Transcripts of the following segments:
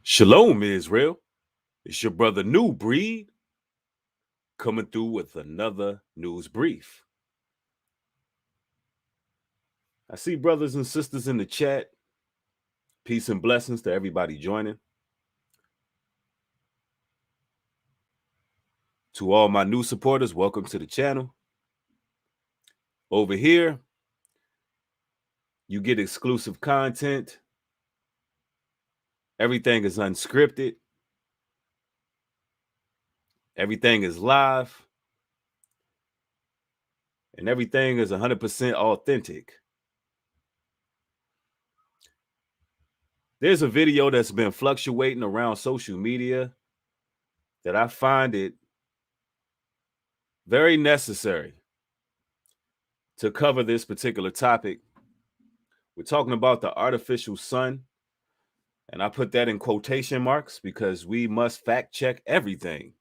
Shalom, Israel. It's your brother New Breed coming through with another news brief. I see brothers and sisters in the chat. Peace and blessings to everybody joining. To all my new supporters, welcome to the channel. Over here, you get exclusive content. Everything is unscripted. Everything is live. And everything is 100% authentic. There's a video that's been fluctuating around social media that I find it very necessary to cover this particular topic. We're talking about the artificial sun, and I put that in quotation marks because we must fact check everything.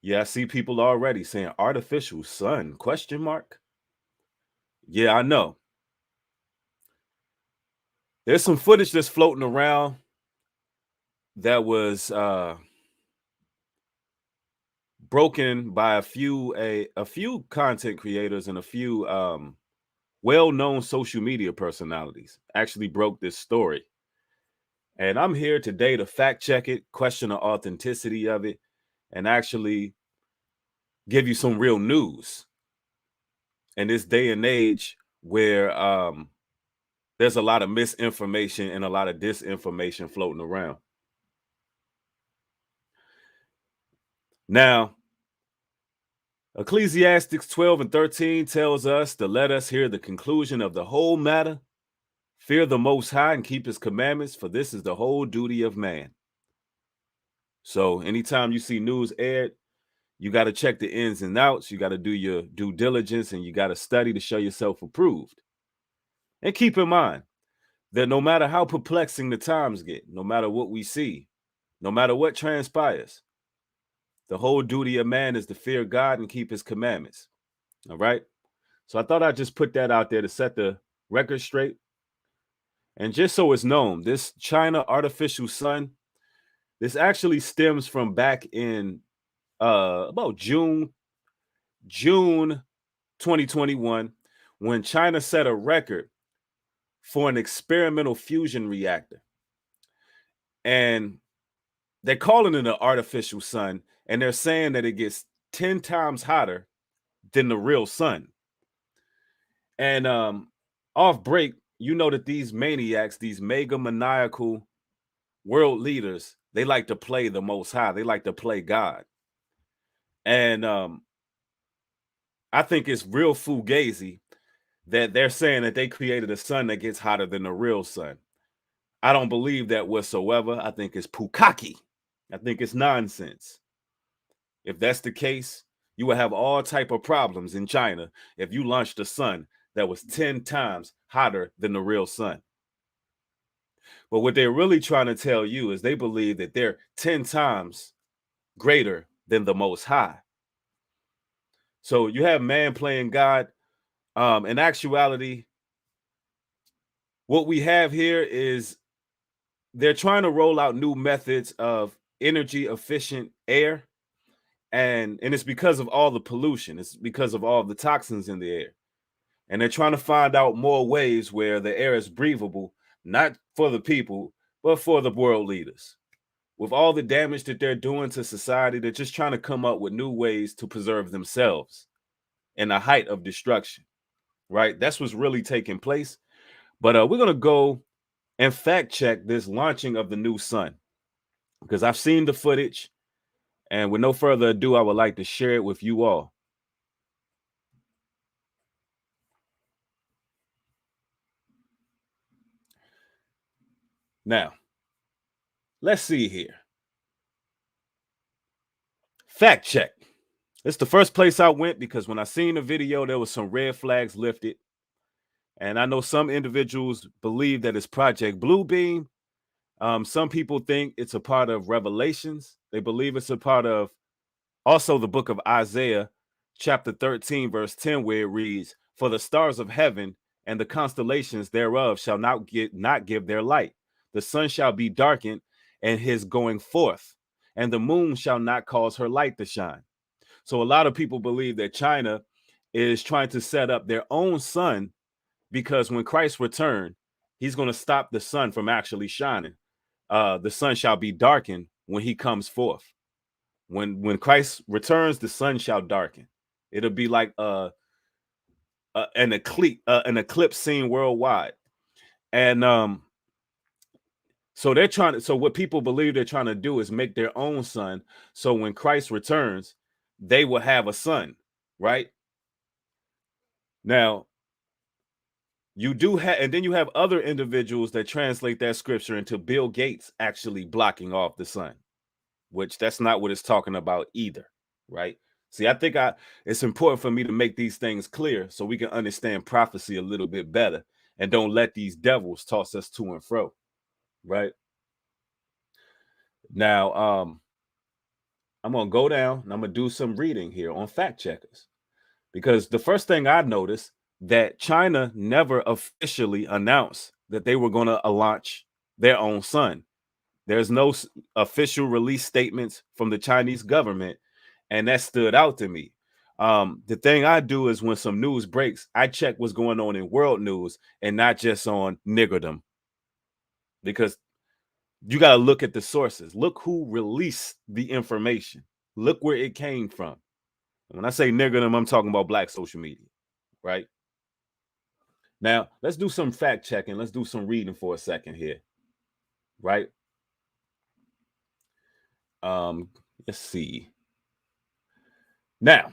Yeah, I see people already saying artificial sun, question mark. Yeah, I know. There's some footage that's floating around that was broken by a few content creators and a few well-known social media personalities actually broke this story. And I'm here today to fact check it, question the authenticity of it, and actually give you some real news in this day and age where there's a lot of misinformation and a lot of disinformation floating around. Now, Ecclesiastes 12:13 tells us to let us hear the conclusion of the whole matter. Fear the Most High and keep his commandments, for this is the whole duty of man. So anytime you see news aired, you got to check the ins and outs. You got to do your due diligence and you got to study to show yourself approved. And keep in mind that no matter how perplexing the times get, no matter what we see, no matter what transpires, the whole duty of man is to fear God and keep his commandments. All right. So I thought I'd just put that out there to set the record straight. And just so it's known, this China artificial sun, this actually stems from back in about June 2021, when China set a record for an experimental fusion reactor. And they're calling it an artificial sun, and they're saying that it gets 10 times hotter than the real sun. And off break, you know that these maniacs, these mega maniacal world leaders, they like to play the Most High. They like to play God. And I think it's real fugazi that they're saying that they created a sun that gets hotter than the real sun. I don't believe that whatsoever. I think it's pukaki. I think it's nonsense. If that's the case, you will have all type of problems in China if you launched a sun that was 10 times hotter than the real sun. But what they're really trying to tell you is they believe that they're 10 times greater than the Most High. So you have man playing God. In actuality, what we have here is they're trying to roll out new methods of energy efficient air. And it's because of all the pollution. It's because of all the toxins in the air. And they're trying to find out more ways where the air is breathable, not for the people, but for the world leaders. With all the damage that they're doing to society, they're just trying to come up with new ways to preserve themselves in the height of destruction, right? That's what's really taking place. But we're going to go and fact check this launching of the new sun, because I've seen the footage. And with no further ado, I would like to share it with you all. Now, let's see here. Fact check. It's the first place I went because when I seen the video, there was some red flags lifted. And I know some individuals believe that it's Project Bluebeam. Some people think it's a part of Revelations. They believe it's a part of also the book of Isaiah, chapter 13, verse 10, where it reads, "For the stars of heaven and the constellations thereof shall not give their light. The sun shall be darkened and his going forth, and the moon shall not cause her light to shine. So a lot of people believe that China is trying to set up their own sun, because when Christ returns, he's going to stop the sun from actually shining. The sun shall be darkened when he comes forth. When Christ returns, the sun shall darken. It'll be like an eclipse seen worldwide. And so they're trying to, so what people believe they're trying to do is make their own sun, so when Christ returns, they will have a sun, right? Now, you do have, and then you have other individuals that translate that scripture into Bill Gates actually blocking off the sun, which that's not what it's talking about either, right? See, I think it's important for me to make these things clear so we can understand prophecy a little bit better and don't let these devils toss us to and fro, right? Now, I'm going to go down and I'm going to do some reading here on fact checkers, because the first thing I noticed that China never officially announced that they were going to launch their own sun. There's no official release statements from the Chinese government, and that stood out to me. The thing I do is when some news breaks, I check what's going on in world news and not just on niggerdom, because you got to look at the sources. Look who released the information. Look where it came from. And when I say niggerdom, I'm talking about black social media, right? Now, let's do some fact checking. Let's do some reading for a second here, right? Let's see. Now,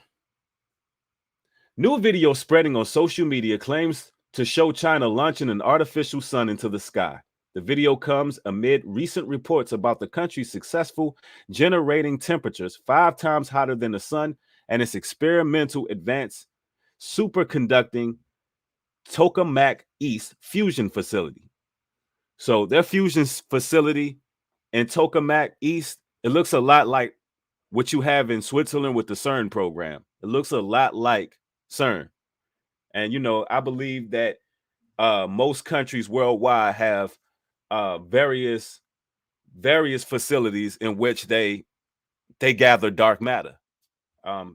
new video spreading on social media claims to show China launching an artificial sun into the sky. The video comes amid recent reports about the country's successful generating temperatures 5 times hotter than the sun and its experimental advanced superconducting Tokamak East fusion facility. So their fusion facility in Tokamak East, it looks a lot like what you have in Switzerland with the CERN program. It looks a lot like CERN. And, you know, I believe that most countries worldwide have various facilities in which they gather dark matter.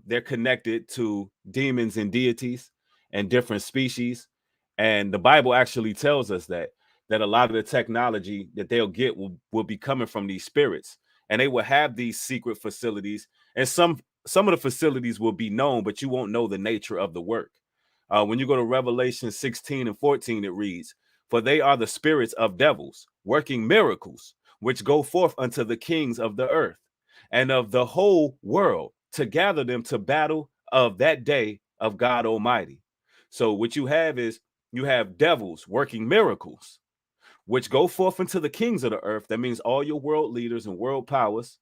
They're connected to demons and deities and different species. And the Bible actually tells us that a lot of the technology that they'll get will be coming from these spirits. And they will have these secret facilities. And some of the facilities will be known, but you won't know the nature of the work. When you go to Revelation 16 and 14, it reads, "For they are the spirits of devils, working miracles, which go forth unto the kings of the earth and of the whole world, to gather them to battle of that day of God Almighty." So what you have is, you have devils working miracles, which go forth into the kings of the earth. That means all your world leaders and world powers.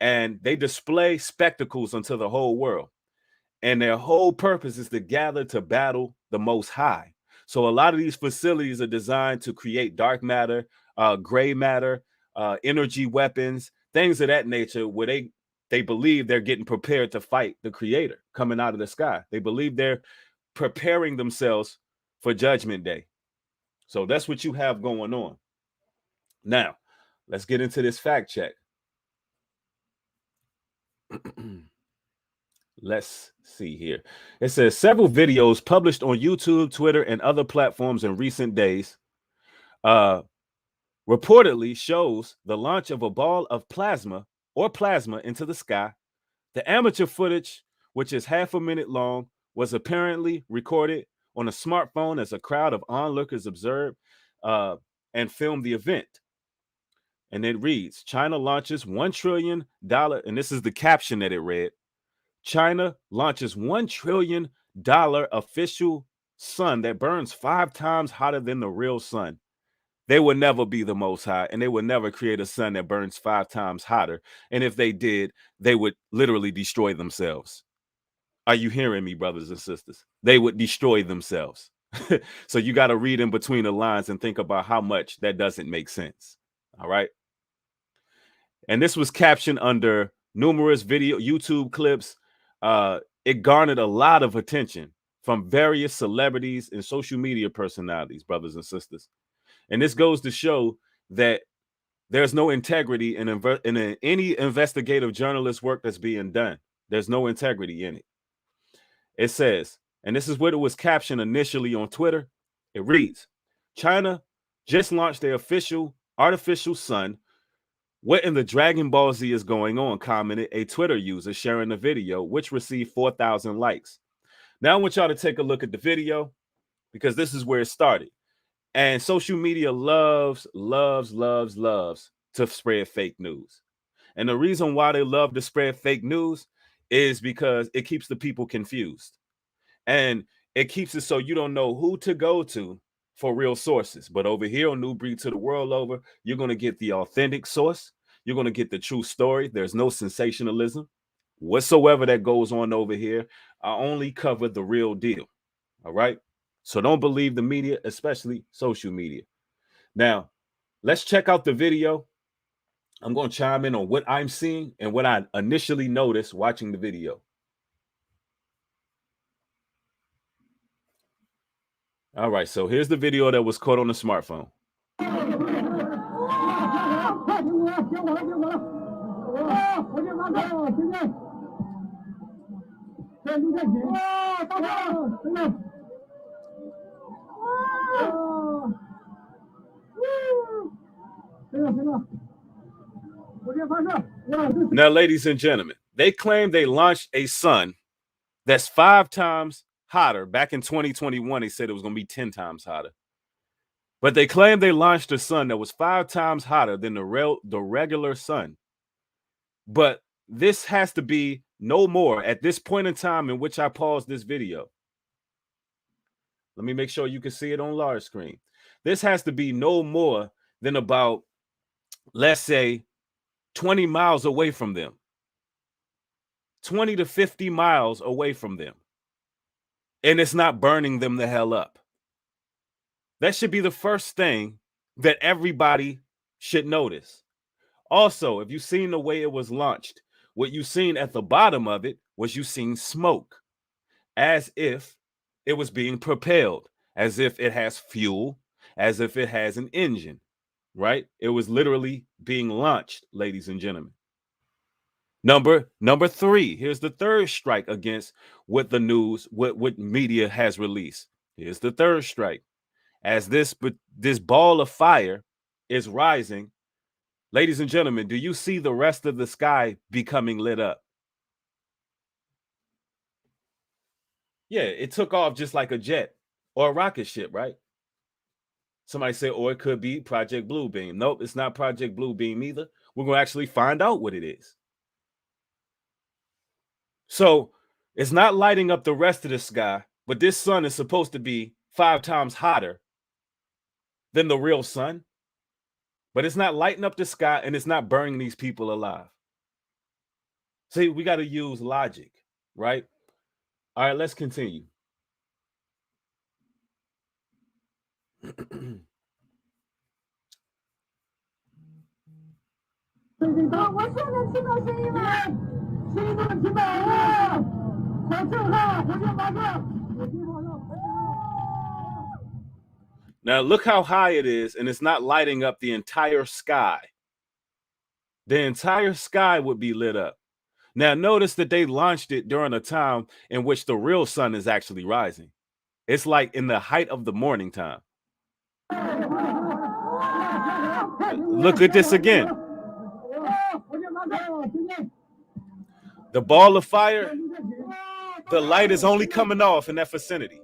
And they display spectacles unto the whole world. And their whole purpose is to gather to battle the Most High. So a lot of these facilities are designed to create dark matter, gray matter, energy weapons, things of that nature, where they believe they're getting prepared to fight the Creator coming out of the sky. They believe they're preparing themselves for Judgment Day. So that's what you have going on. Now, let's get into this fact check. Let's see here. It says several videos published on YouTube, Twitter, and other platforms in recent days reportedly shows the launch of a ball of plasma into the sky. The amateur footage, which is half a minute long, was apparently recorded on a smartphone as a crowd of onlookers observed and filmed the event. And it reads, China launches $1 trillion, and this is the caption that it read, China launches $1 trillion official sun that burns 5 times hotter than the real sun. They will never be the Most High, and they will never create a sun that burns 5 times hotter. And if they did, they would literally destroy themselves. Are you hearing me, brothers and sisters? They would destroy themselves. So you got to read in between the lines and think about how much that doesn't make sense. All right. And this was captioned under numerous YouTube clips. It garnered a lot of attention from various celebrities and social media personalities, brothers and sisters. And this goes to show that there's no integrity in any investigative journalist work that's being done. There's no integrity in it. It says, and this is what it was captioned initially on Twitter. It reads, China just launched their official artificial sun. What in the Dragon Ball Z is going on? Commented a Twitter user sharing the video, which received 4,000 likes. Now I want y'all to take a look at the video because this is where it started. And social media loves to spread fake news. And the reason why they love to spread fake news is because it keeps the people confused. And it keeps it so you don't know who to go to for real sources. But over here on New Breed to the World Over, you're going to get the authentic source. You're going to get the true story. There's no sensationalism whatsoever that goes on over here. I only cover the real deal. All right. So don't believe the media, especially social media. Now, let's check out the video. I'm going to chime in on what I'm seeing and what I initially noticed watching the video. All right, so here's the video that was caught on the smartphone. Now, ladies and gentlemen, they claim they launched a sun that's 5 times hotter. Back in 2021, they said it was going to be 10 times hotter. But they claim they launched a sun that was 5 times hotter than the regular sun. But this has to be no more at this point in time in which I paused this video. Let me make sure you can see it on large screen. This has to be no more than about, let's say, 20 miles away from them. 20 to 50 miles away from them. And it's not burning them the hell up. That should be the first thing that everybody should notice. Also, if you've seen the way it was launched, what you've seen at the bottom of it was you've seen smoke, as if it was being propelled, as if it has fuel, as if it has an engine, right? It was literally being launched, ladies and gentlemen. Number 3, here's the third strike against what the news, what media has released. Here's the third strike. As this ball of fire is rising, ladies and gentlemen, do you see the rest of the sky becoming lit up? Yeah, it took off just like a jet or a rocket ship, right? Somebody say, or it could be Project Bluebeam. Nope, it's not Project Bluebeam either. We're going to actually find out what it is. So it's not lighting up the rest of the sky, but this sun is supposed to be 5 times hotter than the real sun. But it's not lighting up the sky and it's not burning these people alive. See, we got to use logic, right? All right, let's continue. Now look how high it is, and it's not lighting up the entire sky. The entire sky would be lit up. Now notice that they launched it during a time in which the real sun is actually rising. It's like in the height of the morning time. Look at this again. The ball of fire, the light is only coming off in that vicinity.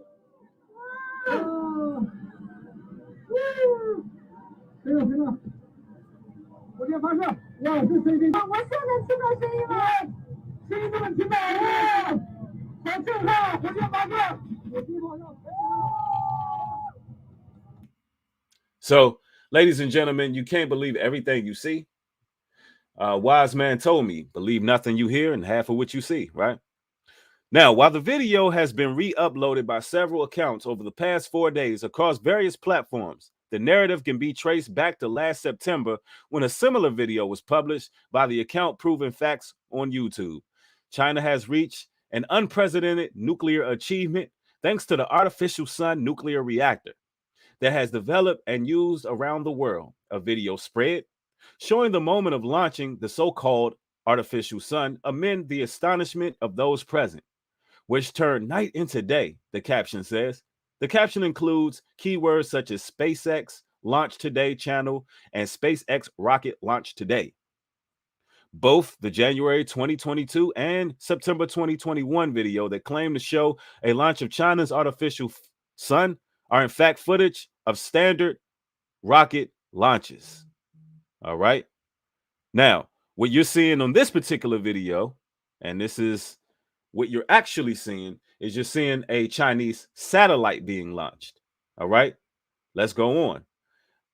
So, ladies and gentlemen, you can't believe everything you see. Wise man told me, believe nothing you hear and half of what you see, right? Now, while the video has been re-uploaded by several accounts over the past 4 days across various platforms, the narrative can be traced back to last September when a similar video was published by the account Proven Facts on YouTube. China has reached an unprecedented nuclear achievement thanks to the artificial sun nuclear reactor that has developed and used around the world. A video spread showing the moment of launching the so-called artificial sun amid the astonishment of those present, which turned night into day, the caption says. The caption includes keywords such as SpaceX Launch Today channel and SpaceX Rocket Launch Today. Both the January 2022 and September 2021 video that claim to show a launch of China's artificial sun are in fact footage of standard rocket launches. All right. Now, what you're seeing on this particular video, and this is what you're actually seeing, is you're seeing a Chinese satellite being launched. All right. Let's go on.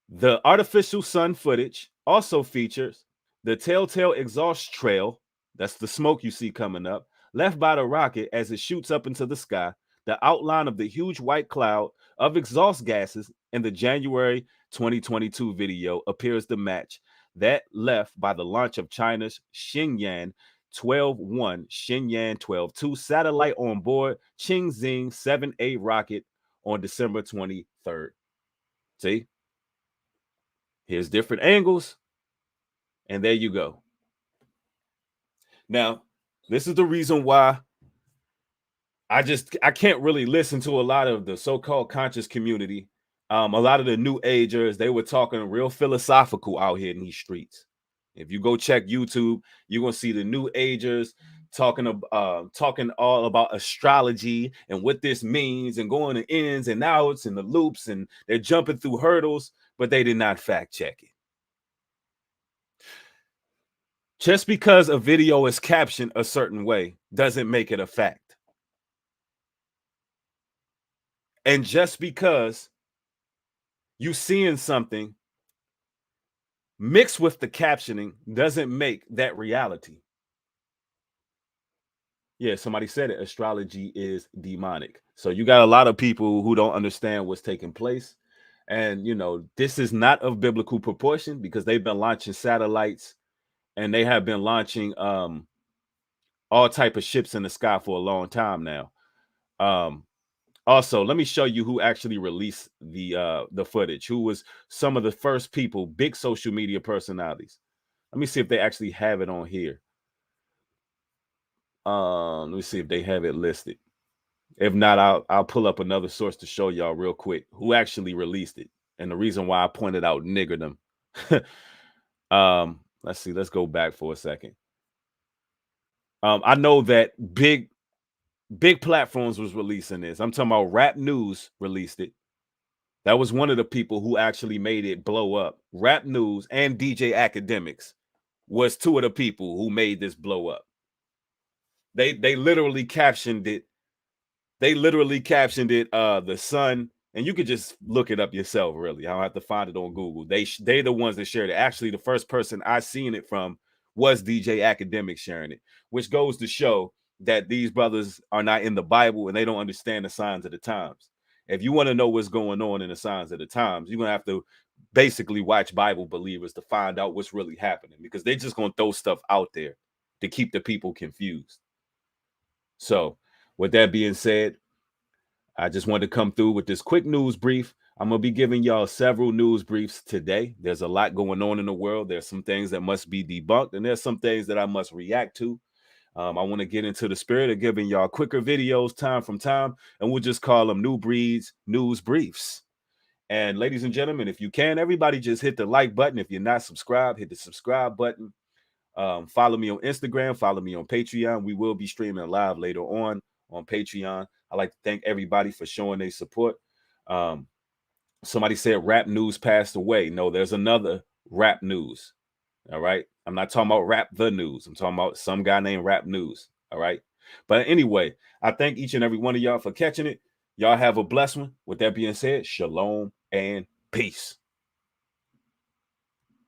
The artificial sun footage also features the telltale exhaust trail, that's the smoke you see coming up, left by the rocket as it shoots up into the sky. The outline of the huge white cloud of exhaust gases in the January 2022 video appears to match that left by the launch of China's Shenyang 12-1, Shenyang 12-2 satellite on board Changxing 7A rocket on December 23rd. See? Here's different angles. And there you go. Now, this is the reason why I can't really listen to a lot of the so-called conscious community. A lot of the new agers, they were talking real philosophical out here in these streets. If you go check YouTube, you're gonna see the new agers talking all about astrology and what this means and going to ins and outs and the loops, and they're jumping through hurdles, but they did not fact check it. Just because a video is captioned a certain way doesn't make it a fact. And just because you seeing something mixed with the captioning doesn't make that reality. Yeah, somebody said it. Astrology is demonic. So you got a lot of people who don't understand what's taking place. And, you know, this is not of biblical proportion because they've been launching satellites and they have been launching all type of ships in the sky for a long time now. Also, let me show you who actually released the footage, who was some of the first people, big social media personalities. Let me see if they actually have it on here. Let me see if they have it listed. If not, I'll pull up another source to show y'all real quick who actually released it and the reason why I pointed out niggerdom. Let's see. Let's go back for a second. I know that big platforms was releasing this. I'm talking about Rap News released it. That was one of the people who actually made it blow up. Rap News and DJ Academics was two of the people who made this blow up. They literally captioned it. They literally captioned it the sun, and you could just look it up yourself, really. I don't have to find it on Google. They the ones that shared it. Actually, the first person I seen it from was DJ Academic sharing it, which goes to show that these brothers are not in the Bible and they don't understand the signs of the times. If you want to know what's going on in the signs of the times, you're going to have to basically watch Bible believers to find out what's really happening, because they're just going to throw stuff out there to keep the people confused. So with that being said, I just wanted to come through with this quick news brief. I'm going to be giving y'all several news briefs today. There's a lot going on in the world. There's some things that must be debunked, and there's some things that I must react to. I want to get into the spirit of giving y'all quicker videos time from time, and we'll just call them New Breeds News Briefs. And ladies and gentlemen, if you can, everybody just hit the like button. If you're not subscribed, hit the subscribe button. Follow me on Instagram. Follow me on Patreon. We will be streaming live later on Patreon. I'd like to thank everybody for showing their support. Somebody said Rap News passed away. No, there's another Rap News. All right. I'm not talking about Rap the News. I'm talking about some guy named Rap News. All right. But anyway, I thank each and every one of y'all for catching it. Y'all have a blessed one. With that being said, shalom and peace.